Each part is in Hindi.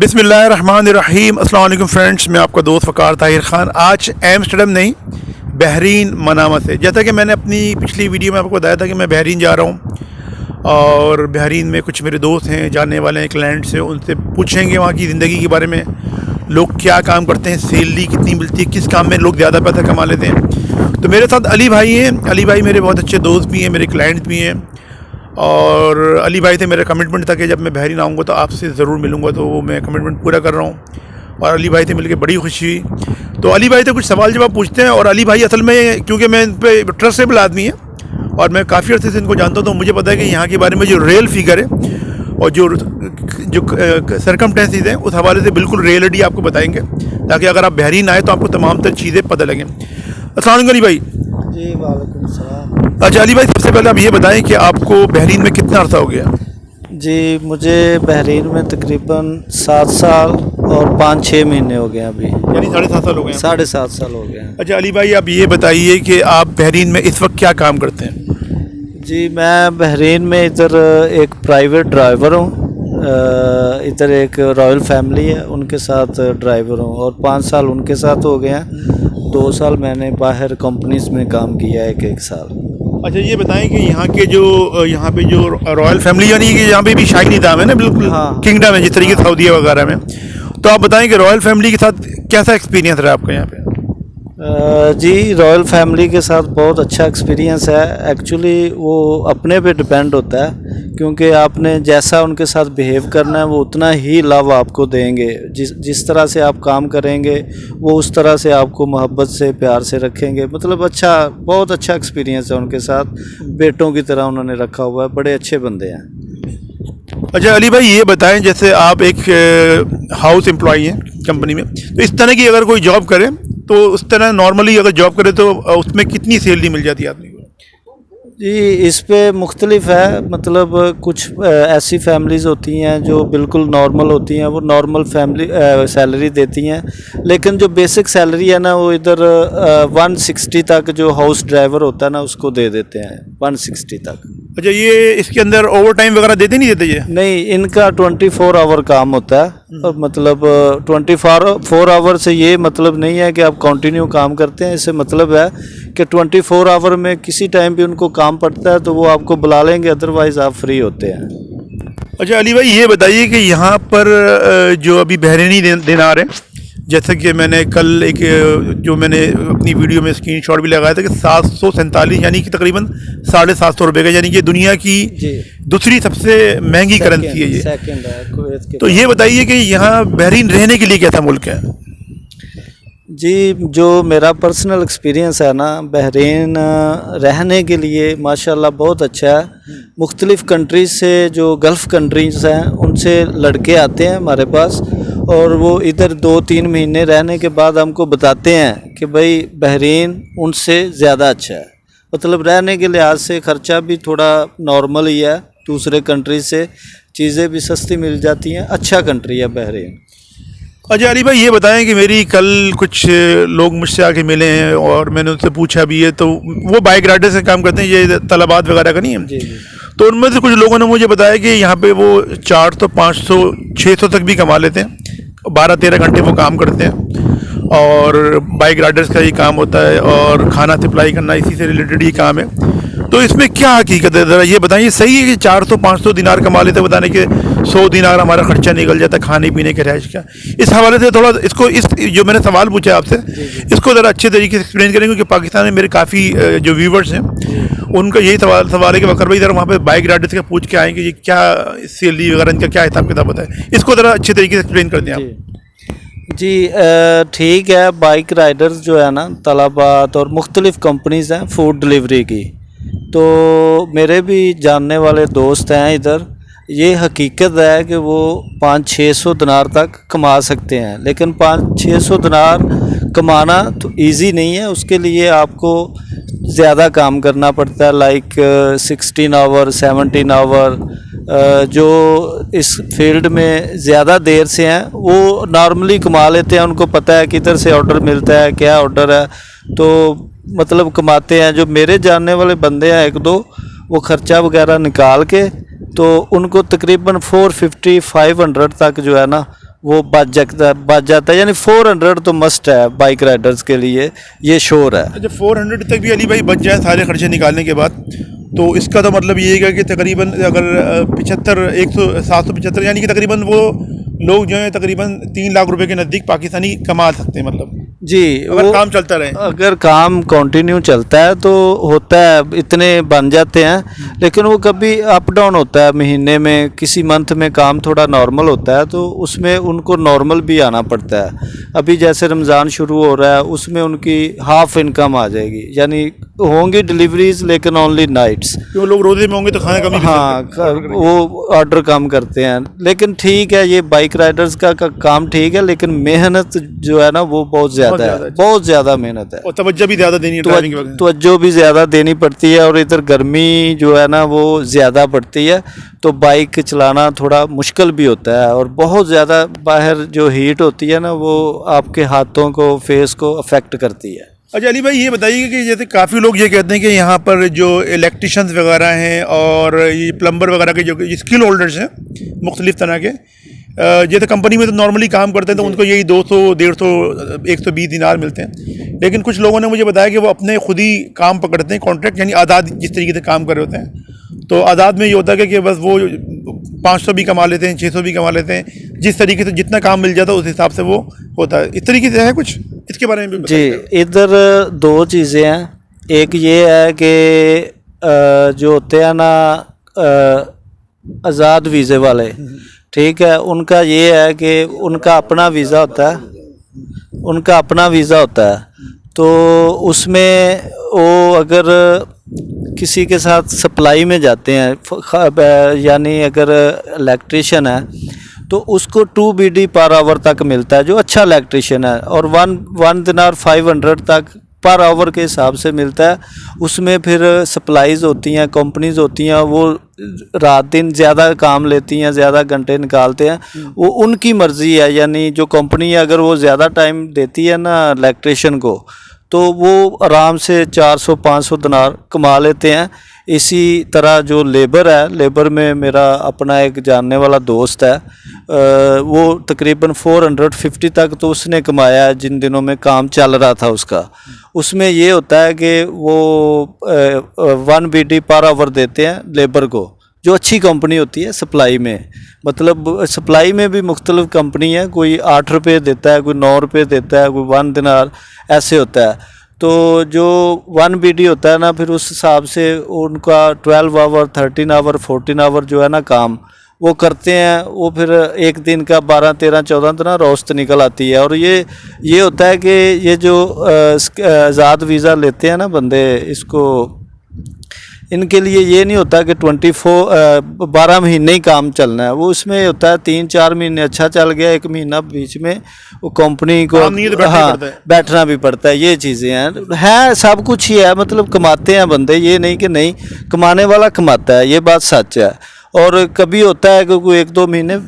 बिस्मिल्लाहिर्रहमानिर्रहीम। अस्सलाम वालेकुम फ्रेंड्स, मैं आपका दोस्त फ़कार ताहिर ख़ान। आज एम्स्टर्डम नहीं, बहरीन मनामा से। जैसा कि मैंने अपनी पिछली वीडियो में आपको बताया था कि मैं बहरीन जा रहा हूँ और बहरीन में कुछ मेरे दोस्त हैं, जानने वाले हैं, क्लाइंट से। उनसे पूछेंगे वहाँ की ज़िंदगी के बारे में, लोग क्या काम करते हैं, सैलरी कितनी मिलती है, किस काम में लोग ज़्यादा पैसा कमा लेते हैं। तो मेरे साथ अली भाई हैं। अली भाई मेरे बहुत अच्छे दोस्त भी हैं, मेरे क्लाइंट भी हैं। और अली भाई से मेरा कमिटमेंट था कि जब मैं बहरीन आऊँगा तो आपसे ज़रूर मिलूँगा, तो वो मैं कमिटमेंट पूरा कर रहा हूँ। और अली भाई से मिलकर बड़ी खुशी हुई। तो अली भाई से कुछ सवाल जवाब पूछते हैं। और अली भाई असल में, क्योंकि मैं इन पर ट्रस्टेबल आदमी है और मैं काफ़ी अर्से से इनको जानता हूँ, तो मुझे पता है कि यहाँ के बारे में जो रियल फिगर है और जो सरकमस्टेंसेस हैं उस हवाले से बिल्कुल रियलिटी आपको बताएंगे, ताकि अगर आप बहरीन आए तो आपको तमाम तर चीज़ें पता लगें। अस्सलाम वालेकुम अली भाई। जी वालेकुम सलाम। अच्छा अली भाई, सबसे पहले आप ये बताएं कि आपको बहरीन में कितना अर्सा हो गया? जी मुझे बहरीन में तकरीबन 7 साल और 5-6 महीने हो गए अभी, यानी 7.5 साल हो गए। 7.5 साल हो गए। अच्छा अली भाई, आप ये बताइए कि आप बहरीन में इस वक्त क्या काम करते हैं? जी मैं बहरीन में इधर एक प्राइवेट ड्राइवर हूँ। इधर एक रॉयल फैमिली है, उनके साथ ड्राइवर हूँ और 5 साल उनके साथ हो गए हैं। 2 साल मैंने बाहर कंपनीज में काम किया है, एक साल। अच्छा ये बताएं कि यहाँ पे जो रॉयल फैमिली, यानी कि यहाँ पे भी शाही निज़ाम है ना, बिल्कुल हाँ। किंगडम है जिस तरीके से सऊदीया वगैरह में। तो आप बताएं कि रॉयल फैमिली के साथ कैसा एक्सपीरियंस रहा आपका यहाँ पे? जी रॉयल फैमिली के साथ बहुत अच्छा एक्सपीरियंस है। एक्चुअली वो अपने पे डिपेंड होता है, क्योंकि आपने जैसा उनके साथ बिहेव करना है वो उतना ही लव आपको देंगे। जिस तरह से आप काम करेंगे वो उस तरह से आपको मोहब्बत से, प्यार से रखेंगे। मतलब अच्छा, बहुत अच्छा एक्सपीरियंस है उनके साथ। बेटों की तरह उन्होंने रखा हुआ है, बड़े अच्छे बंदे हैं। अच्छा अली भाई, ये बताएं जैसे आप एक हाउस एम्प्लॉई हैं कंपनी में, तो इस तरह की अगर कोई जॉब करे तो उस तरह नॉर्मली अगर जॉब करे तो उसमें कितनी सैलरी मिल जाती है आदमी को? जी इस पे मुख्तलिफ है। मतलब कुछ ऐसी फैमिलीज़ होती हैं जो बिल्कुल नॉर्मल होती हैं, वो नॉर्मल फैमिली सैलरी देती हैं। लेकिन जो बेसिक सैलरी है ना, वो इधर 160 तक जो हाउस ड्राइवर होता है ना उसको दे देते हैं, 160 तक। अच्छा, ये इसके अंदर ओवर टाइम वगैरह देते नहीं देते ये? नहीं, इनका 24 आवर काम होता है। और मतलब 24 आवर से ये मतलब नहीं है कि आप कंटिन्यू काम करते हैं। इससे मतलब है कि 24 आवर में किसी टाइम भी उनको काम पड़ता है तो वो आपको बुला लेंगे, अदरवाइज़ आप फ्री होते हैं। अच्छा अली भाई, ये बताइए कि यहाँ पर जो अभी बहरीनी दिनार है, जैसे कि मैंने कल जो मैंने अपनी वीडियो में स्क्रीनशॉट भी लगाया था कि 747, यानी कि तकरीबन 750 रुपये का, यानी कि दुनिया की दूसरी सबसे महंगी करेंसी है ये। सेकंड है कुवैत के। तो ये बताइए कि यहाँ बहरीन रहने के लिए कैसा मुल्क है? जी जो मेरा पर्सनल एक्सपीरियंस है ना, बहरीन रहने के लिए माशाल्लाह बहुत अच्छा है। मुख्तलिफ़ कंट्रीज़ से, जो गल्फ़ कंट्रीज़ हैं, उनसे लड़के आते हैं हमारे पास और वो इधर 2-3 महीने रहने के बाद हमको बताते हैं कि भाई बहरीन उनसे ज़्यादा अच्छा है। मतलब रहने के लिहाज से ख़र्चा भी थोड़ा नॉर्मल ही है, दूसरे कंट्री से चीज़ें भी सस्ती मिल जाती हैं। अच्छा कंट्री है बहरीन। अच्छा अली भाई, ये बताएं कि मेरी कल कुछ लोग मुझसे आके मिले हैं और मैंने उनसे पूछा भी है, तो वो बाइक राइडर से काम करते हैं, ये तलबात वगैरह का नहीं है। जी। तो उनमें से कुछ लोगों ने मुझे बताया कि यहाँ पे वो 400, 500, 600 तक भी कमा लेते हैं। 12-13 घंटे वो काम करते हैं और बाइक राइडर्स का ही काम होता है और खाना सप्लाई करना इसी से रिलेटेड ही काम है। तो इसमें क्या हकीकत है, ज़रा ये बताइए। सही है कि 400-500 दिनार कमा लेते हैं, बताने के 100 दिनार हमारा खर्चा निकल जाता है खाने पीने के, रहने का। इस हवाले से थोड़ा इसको, इस जो मैंने सवाल पूछा आपसे, इसको ज़रा अच्छे तरीके से एक्सप्लेन करेंगे, क्योंकि पाकिस्तान में मेरे काफ़ी जो व्यूवर्स हैं उनका यही सवाल है कि वकर भाई ज़रा वहाँ पे बाइक राइडर्स का पूछ के आएँ कि ये क्या सैलरी वगैरह इनका क्या हिसाब किताब होता है। इसको ज़रा अच्छे तरीके से एक्सप्लेन कर दें आप। जी ठीक है। बाइक राइडर्स जो है ना, तलबात और मुख्तलिफ़ कंपनीज़ हैं फूड डिलीवरी की। तो मेरे भी जानने वाले दोस्त हैं इधर। ये हकीकत है कि वो 500-600 दिनार तक कमा सकते हैं, लेकिन 500-600 दिनार कमाना तो इजी नहीं है। उसके लिए आपको ज़्यादा काम करना पड़ता है, लाइक 16 आवर, 17 आवर। जो इस फील्ड में ज़्यादा देर से हैं वो नॉर्मली कमा लेते हैं, उनको पता है किधर से ऑर्डर मिलता है, क्या ऑर्डर है, तो मतलब कमाते हैं। जो मेरे जानने वाले बंदे हैं 1-2, वो ख़र्चा वगैरह निकाल के तो उनको तकरीबन 450-500 तक जो है ना वो बच जाता है, यानी 400 तो मस्ट है बाइक राइडर्स के लिए, ये श्योर है। जब 400 तक भी अली भाई बच जाए सारे खर्चे निकालने के बाद, तो इसका तो मतलब ये है कि तकरीबन अगर 775 यानी कि तकरीबन वो लोग जो हैं तकरीबन 3 लाख रुपए के नज़दीक पाकिस्तानी कमा सकते हैं, मतलब जी, अगर काम चलता रहे। अगर काम कंटिन्यू चलता है तो होता है, इतने बन जाते हैं। लेकिन वो कभी अप डाउन होता है, महीने में किसी मंथ में काम थोड़ा नॉर्मल होता है, तो उसमें उनको नॉर्मल भी आना पड़ता है। अभी जैसे रमज़ान शुरू हो रहा है, उसमें उनकी हाफ इनकम आ जाएगी, यानी होंगी डिलीवरीज लेकिन ओनली नाइट्स। क्यों लोग रोजे में होंगे तो खाना कम ही हाँ, वो ऑर्डर कम करते हैं। लेकिन ठीक है, ये बाइक राइडर्स का काम ठीक है, लेकिन मेहनत जो है ना वो बहुत ज़्यादा है, बहुत ज़्यादा मेहनत है, और तवज्जो भी ज़्यादा देनी है ड्राइविंग के वक्त। तवज्जो भी ज़्यादा देनी पड़ती है, और इधर गर्मी जो है ना वो ज़्यादा पड़ती है, तो बाइक चलाना थोड़ा मुश्किल भी होता है। और बहुत ज़्यादा बाहर जो हीट होती है ना वो आपके हाथों को, फेस को अफेक्ट करती है। अच्छा अली भाई ये बताइए कि जैसे काफ़ी लोग ये कहते हैं कि यहाँ पर जो इलेक्ट्रिशियंस वगैरह हैं और ये प्लम्बर वगैरह के जो स्किल होल्डर्स हैं मुख्तलिफ तरह के, जैसे कंपनी में तो नॉर्मली काम करते हैं तो उनको यही 200, 150, 120 दिनार मिलते हैं। लेकिन कुछ लोगों ने मुझे बताया कि वो अपने खुद ही काम पकड़ते हैं, कॉन्ट्रैक्ट यानी आज़ाद जिस तरीके से काम कर रहे होते हैं। तो आज़ाद में ये होता है कि बस वो 500 भी कमा लेते हैं, 600 भी कमा लेते हैं, जिस तरीके से जितना काम मिल जाता है उस हिसाब से वो होता है। इस तरीके से है कुछ, इसके बारे में भी जी, इधर 2 चीज़ें हैं। एक ये है कि जो होते हैं ना आज़ाद वीज़े वाले, ठीक है, उनका ये है कि उनका अपना वीज़ा होता है, उनका अपना वीज़ा होता है। तो उसमें वो अगर किसी के साथ सप्लाई में जाते हैं, यानी अगर इलेक्ट्रिशियन है तो उसको 2 BD पर आवर तक मिलता है, जो अच्छा इलेक्ट्रिशियन है, और 1 दिनार 500 तक पर आवर के हिसाब से मिलता है। उसमें फिर सप्लाईज़ होती हैं, कंपनीज होती हैं, वो रात दिन ज़्यादा काम लेती हैं, ज़्यादा घंटे निकालते हैं, वो उनकी मर्ज़ी है। यानी जो कंपनी है अगर वो ज़्यादा टाइम देती है ना इलेक्ट्रिशियन को, तो वो आराम से 400-500 दिनार कमा लेते हैं। इसी तरह जो लेबर है, लेबर में मेरा अपना एक जानने वाला दोस्त है, वो तकरीबन 450 तक तो उसने कमाया है जिन दिनों में काम चल रहा था उसका। उसमें ये होता है कि वो 1 BD पर आवर देते हैं लेबर को, जो अच्छी कंपनी होती है सप्लाई में। मतलब सप्लाई में भी मुख्तलिफ कंपनी है, कोई 8 रुपये देता है, कोई 9 रुपये देता है, कोई 1 दिनार, ऐसे होता है। तो जो 1 BD होता है ना, फिर उस हिसाब से उनका 12 आवर, 13 आवर, 14 आवर जो है ना काम वो करते हैं। वो फिर एक दिन का 12, 13, 14 दिन रोस्त निकल आती है। और ये होता है कि ये जो आज़ाद वीज़ा लेते हैं ना बंदे, इसको इनके लिए ये नहीं होता कि 12 महीने ही काम चलना है। वो इसमें होता है 3-4 महीने अच्छा चल गया, 1 महीना बीच में वो कंपनी को बैठना भी पड़ता है। ये चीज़ें हैं, सब कुछ ही है, मतलब कमाते हैं बंदे, ये नहीं कि नहीं, कमाने वाला कमाता है, ये बात सच है। और कभी होता है कि कोई 1-2 महीने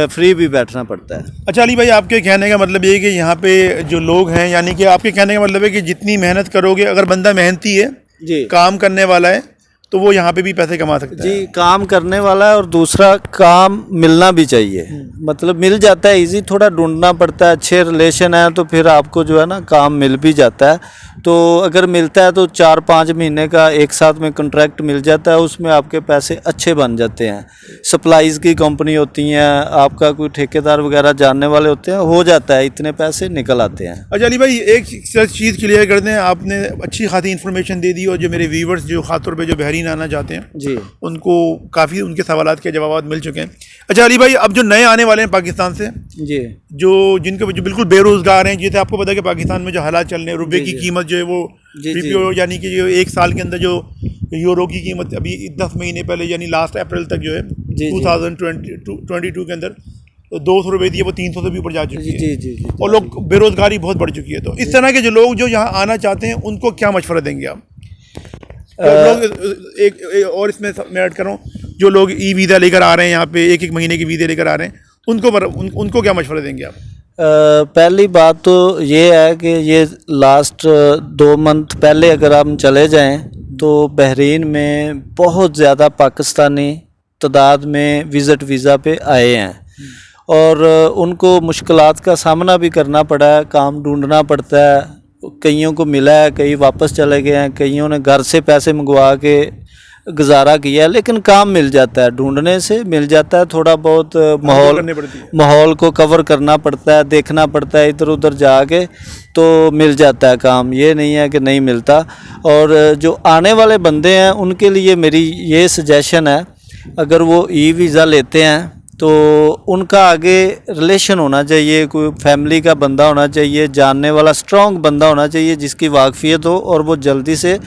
फ्री भी बैठना पड़ता है। अच्छा अली भाई, आपके कहने का मतलब ये है कि यहाँ पे जो लोग हैं, यानी कि आपके कहने का मतलब है कि जितनी मेहनत करोगे, अगर बंदा मेहनती है जी, काम करने वाला है, तो वो यहाँ पे भी पैसे कमा सकता है। जी, काम करने वाला है, और दूसरा काम मिलना भी चाहिए। मतलब मिल जाता है, इजी थोड़ा ढूंढना पड़ता है, अच्छे रिलेशन है तो फिर आपको जो है ना काम मिल भी जाता है। तो अगर मिलता है तो 4-5 महीने का एक साथ में कॉन्ट्रैक्ट मिल जाता है, उसमें आपके पैसे अच्छे बन जाते हैं। सप्लाईज़ की कंपनी होती हैं, आपका कोई ठेकेदार वगैरह जानने वाले होते हैं, हो जाता है, इतने पैसे निकल आते हैं। अच्छा अली भाई, एक चीज़ क्लियर कर दें, आपने अच्छी खासी इन्फॉर्मेशन दे दी, और जो मेरे व्यूवर्स जो ख़ासतौर पे जो बहरीन आना चाहते हैं जी, उनको काफ़ी उनके सवालात के जवाब मिल चुके हैं। अच्छा अली भाई, अब जो नए आने वाले हैं पाकिस्तान से, जी, जो बिल्कुल बेरोज़गार हैं, जैसे आपको पता है कि पाकिस्तान में जो हालात चल रहे हैं, रुपये की कीमत जो है वो यानी कि जो 1 साल के अंदर जो यूरो की कीमत अभी 10 महीने पहले यानी लास्ट अप्रैल तक जो है 2022 के अंदर 200 रुपये थी, वो 300 से भी ऊपर जा चुकी है। जी, और लोग बेरोज़गारी बहुत बढ़ चुकी है। तो इस तरह के जो लोग जो यहाँ आना चाहते हैं उनको क्या मशवरा देंगे आप? लोग एक और इसमें मैं ऐड कर रहा हूँ, जो लोग ई वीज़ा लेकर आ रहे हैं यहाँ पे, 1-1 महीने की वीज़े लेकर आ रहे हैं, उनको क्या मशवरा देंगे आप? पहली बात तो ये है कि ये लास्ट 2 मंथ पहले अगर हम चले जाएं तो बहरीन में बहुत ज़्यादा पाकिस्तानी तादाद में विज़िट वीज़ा पे आए हैं और उनको मुश्किलात का सामना भी करना पड़ा है, काम ढूंढना पड़ता है। कईयों को मिला है, कई वापस चले गए हैं, कईयों ने घर से पैसे मंगवा के गुजारा किया है, लेकिन काम मिल जाता है, ढूंढने से मिल जाता है। थोड़ा बहुत माहौल को कवर करना पड़ता है, देखना पड़ता है इधर उधर जाके, तो मिल जाता है काम, ये नहीं है कि नहीं मिलता। और जो आने वाले बंदे हैं उनके लिए मेरी ये सजेशन है, अगर वो ई वीज़ा लेते हैं तो उनका आगे रिलेशन होना चाहिए, कोई फैमिली का बंदा होना चाहिए, जानने वाला स्ट्रॉन्ग बंदा होना चाहिए जिसकी वाकफियत हो, और वो जल्दी से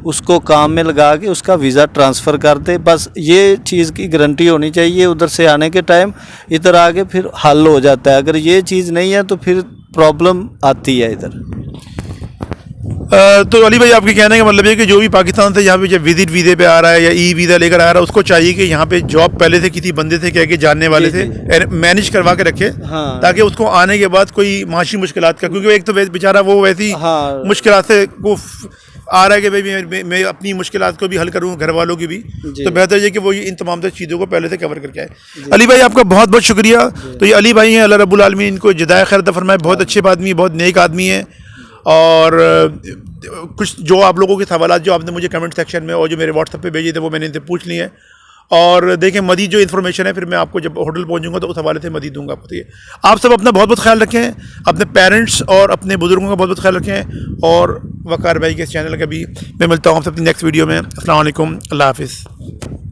उसको काम में लगा के उसका वीज़ा ट्रांसफ़र कर दे। बस ये चीज़ की गारंटी होनी चाहिए उधर से आने के टाइम, इधर आके फिर हल हो जाता है। अगर ये चीज़ नहीं है तो फिर प्रॉब्लम आती है इधर। तो अली भाई, आपके कहने का मतलब है कि जो भी पाकिस्तान से यहाँ पे जब विजिट वीज़े पे आ रहा है या ई वीज़ा लेकर आ रहा है, उसको चाहिए कि यहाँ पे जॉब पहले से किसी बंदे से कह के जानने वाले से मैनेज करवा के रखे, हाँ। ताकि उसको आने के बाद कोई माशी मुश्किलात का, क्योंकि एक तो बेचारा वो वैसी हाँ। मुश्किलात से को आ रहा है कि भाई मैं अपनी मुश्किलात को भी हल करूँ, घर वालों की भी, तो बेहतर है कि वो इन तमाम चीज़ों को पहले से कवर करके आए। अली भाई, आपका बहुत बहुत शुक्रिया। तो ये अली भाई हैं, अल्लाह रब्बुल आलमीन इनको जज़ाए खैर अता फरमाए, बहुत अच्छे आदमी, बहुत नेक आदमी है। और कुछ जो आप लोगों के सवाल जो आपने मुझे कमेंट सेक्शन में और जो मेरे व्हाट्सएप पे भेजे थे वो मैंने इनसे पूछ लिए हैं। और देखें, मज़ीद जो इन्फॉर्मेशन है फिर मैं आपको जब होटल पहुंचूंगा तो उस हवाले से मज़ीद दूंगा आपको। आप सब अपना बहुत बहुत ख्याल रखें, अपने पेरेंट्स और अपने बुज़ुर्गों का बहुत बहुत ख्याल रखें। और वक़ार भाई के इस चैनल का भी मैं मिलता हूँ आपसे अपनी नेक्स्ट वीडियो में। अस्सलाम वालेकुम, अल्लाह हाफ़िज़।